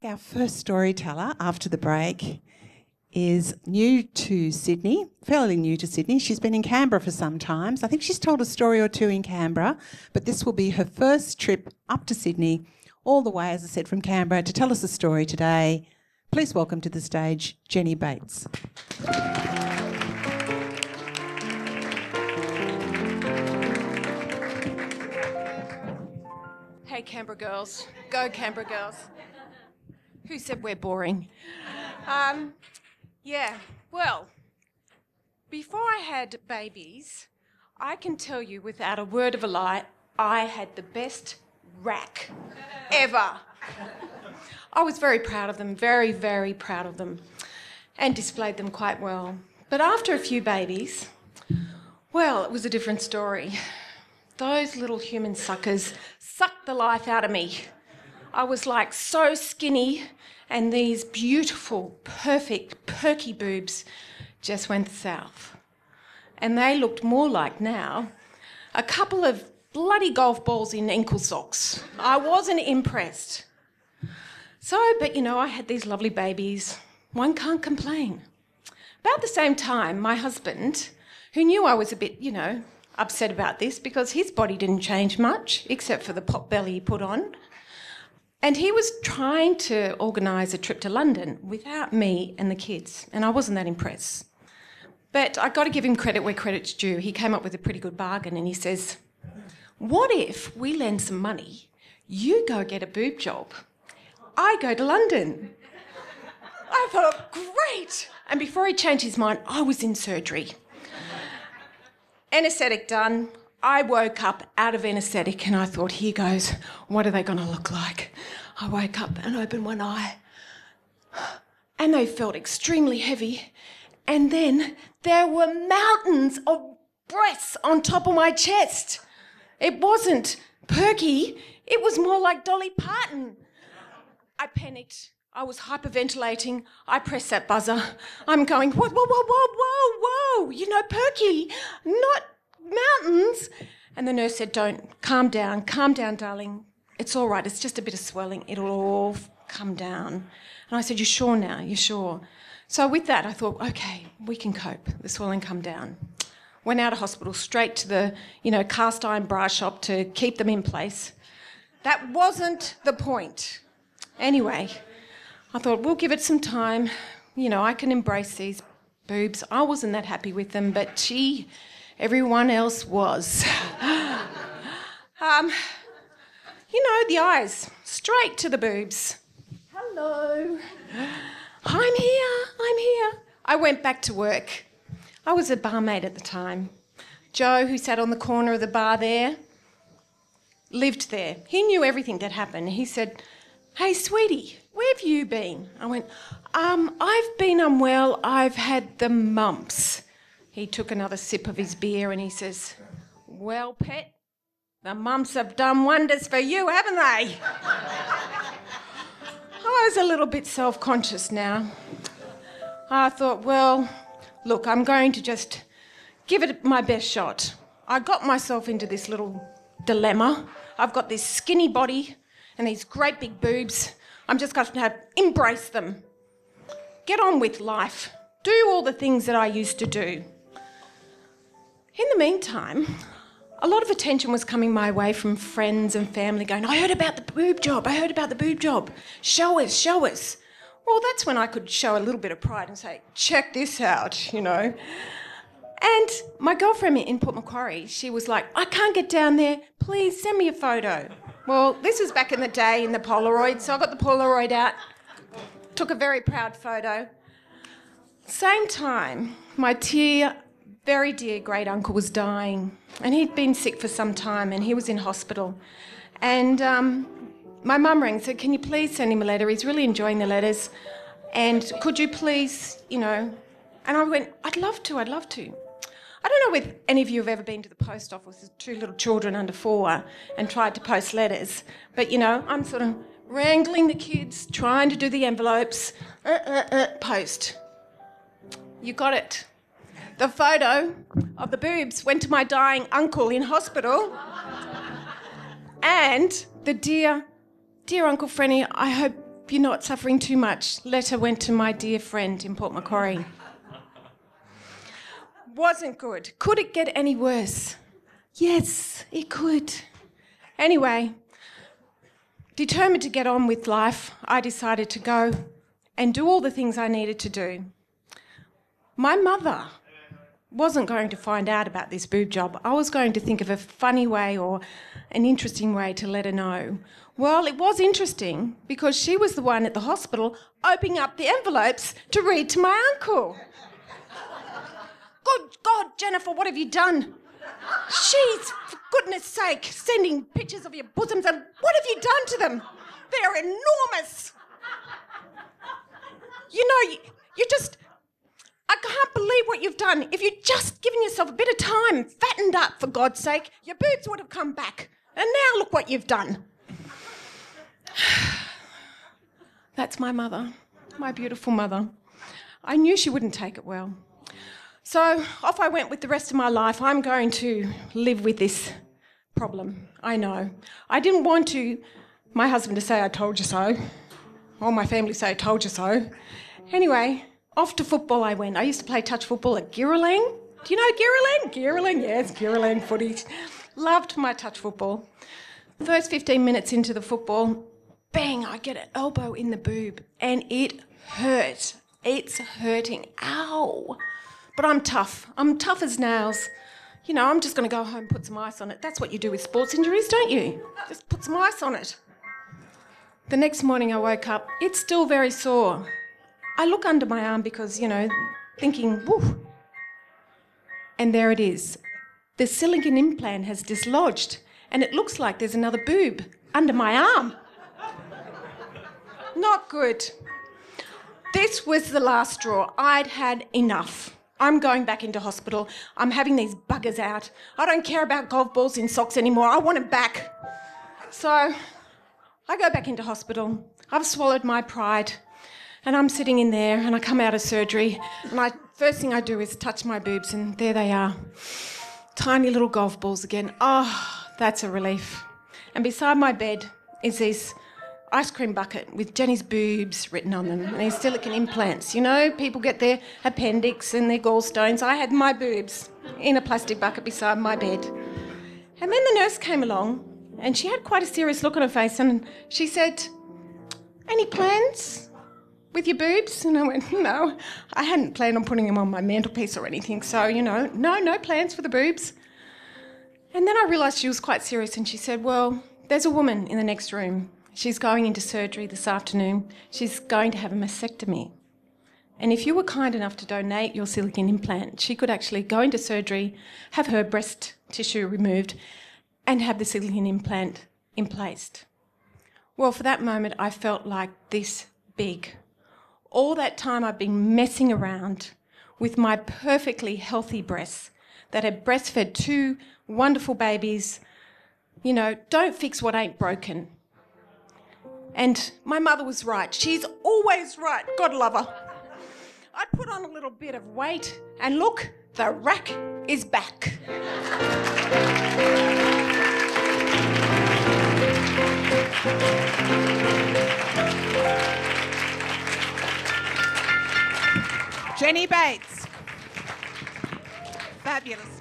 Our first storyteller after the break is new to Sydney, fairly new to Sydney. She's been in Canberra for some time. So I think she's told a story or two in Canberra, but this will be her first trip up to Sydney, all the way, as I said, from Canberra to tell us a story today. Please welcome to the stage Jenny Bates. Hey, Canberra girls. Go, Canberra girls. Who said we're boring? Well, before I had babies, I can tell you without a word of a lie, I had the best rack ever. I was very proud of them, very, very proud of them, and displayed them quite well. But after a few babies, well, it was a different story. Those little human suckers sucked the life out of me. I was like so skinny, and these beautiful, perfect, perky boobs just went south. And they looked more like now a couple of bloody golf balls in ankle socks. I wasn't impressed. But I had these lovely babies. One can't complain. About the same time, my husband, who knew I was a bit, upset about this because his body didn't change much except for the pot belly he put on. And he was trying to organise a trip to London without me and the kids, and I wasn't that impressed. But I got to give him credit where credit's due. He came up with a pretty good bargain, and he says, what if we lend some money, you go get a boob job, I go to London? I thought, great! And before he changed his mind, I was in surgery. Anaesthetic done. I woke up out of anaesthetic and I thought, here goes, what are they going to look like? I woke up and opened one eye and they felt extremely heavy. And then there were mountains of breasts on top of my chest. It wasn't perky, it was more like Dolly Parton. I panicked. I was hyperventilating. I pressed that buzzer. I'm going, whoa, whoa, whoa, whoa, whoa, perky, not mountains. And the nurse said, don't, calm down, darling. It's all right, it's just a bit of swelling. It'll all come down. And I said, you sure now? You sure? So with that, I thought, okay, we can cope. The swelling come down. Went out of hospital, straight to the, cast iron bra shop to keep them in place. That wasn't the point. Anyway, I thought, we'll give it some time. I can embrace these boobs. I wasn't that happy with them, but everyone else was. The eyes, straight to the boobs. Hello. I'm here. I went back to work. I was a barmaid at the time. Joe, who sat on the corner of the bar there, lived there. He knew everything that happened. He said, hey, sweetie, where have you been? I went, I've been unwell. I've had the mumps. He took another sip of his beer and he says, well, pet, the mumps have done wonders for you, haven't they? I was a little bit self-conscious now. I thought, well, look, I'm going to just give it my best shot. I got myself into this little dilemma. I've got this skinny body and these great big boobs. I'm just going to embrace them. Get on with life. Do all the things that I used to do. In the meantime, a lot of attention was coming my way from friends and family going, I heard about the boob job. Show us. Well, that's when I could show a little bit of pride and say, check this out, And my girlfriend in Port Macquarie, she was like, I can't get down there. Please send me a photo. Well, this was back in the day in the Polaroid, so I got the Polaroid out, took a very proud photo. Same time, my very dear great uncle was dying, and he'd been sick for some time, and he was in hospital. And my mum rang and said, can you please send him a letter? He's really enjoying the letters. And could you please, And I went, I'd love to. I don't know if any of you have ever been to the post office with two little children under 4 and tried to post letters. But, I'm sort of wrangling the kids, trying to do the envelopes, post. You got it. The photo of the boobs went to my dying uncle in hospital. And the dear Uncle Frenny, I hope you're not suffering too much. Letter went to my dear friend in Port Macquarie. Wasn't good. Could it get any worse? Yes, it could. Anyway, determined to get on with life, I decided to go and do all the things I needed to do. My mother wasn't going to find out about this boob job. I was going to think of a funny way or an interesting way to let her know. Well, it was interesting because she was the one at the hospital opening up the envelopes to read to my uncle. Good God, Jennifer, what have you done? She's, for goodness sake, sending pictures of your bosoms, and what have you done to them? They're enormous. You know, you just... I can't believe what you've done. If you'd just given yourself a bit of time, fattened up, for God's sake, your boobs would have come back. And now look what you've done. That's my mother, my beautiful mother. I knew she wouldn't take it well. So off I went with the rest of my life. I'm going to live with this problem. I know. I didn't want my husband to say I told you so, or my family say I told you so. Anyway, off to football I went. I used to play touch football at Girralang. Do you know Girralang? Girralang, yes, Girralang footy. Loved my touch football. First 15 minutes into the football, bang, I get an elbow in the boob and it hurt. It's hurting. Ow. But I'm tough. I'm tough as nails. You know, I'm just going to go home and put some ice on it. That's what you do with sports injuries, don't you? Just put some ice on it. The next morning I woke up. It's still very sore. I look under my arm because, you know, thinking, woo. And there it is. The silicone implant has dislodged and it looks like there's another boob under my arm. Not good. This was the last straw. I'd had enough. I'm going back into hospital. I'm having these buggers out. I don't care about golf balls in socks anymore. I want them back. So I go back into hospital. I've swallowed my pride. And I'm sitting in there and I come out of surgery and first thing I do is touch my boobs and there they are. Tiny little golf balls again. Oh, that's a relief. And beside my bed is this ice cream bucket with Jenny's boobs written on them and these silicone implants. You know, people get their appendix and their gallstones. I had my boobs in a plastic bucket beside my bed. And then the nurse came along and she had quite a serious look on her face and she said, "Any plans with your boobs?" And I went, "No, I hadn't planned on putting them on my mantelpiece or anything, so, you know, no plans for the boobs." And then I realised she was quite serious and she said, "Well, there's a woman in the next room. She's going into surgery this afternoon. She's going to have a mastectomy. And if you were kind enough to donate your silicone implant, she could actually go into surgery, have her breast tissue removed and have the silicone implant emplaced." Well, for that moment, I felt like this big. All that time I've been messing around with my perfectly healthy breasts that had breastfed 2 wonderful babies. You know, don't fix what ain't broken. And my mother was right. She's always right. God love her. I put on a little bit of weight and look, the rack is back. Jenny Bates. Fabulous.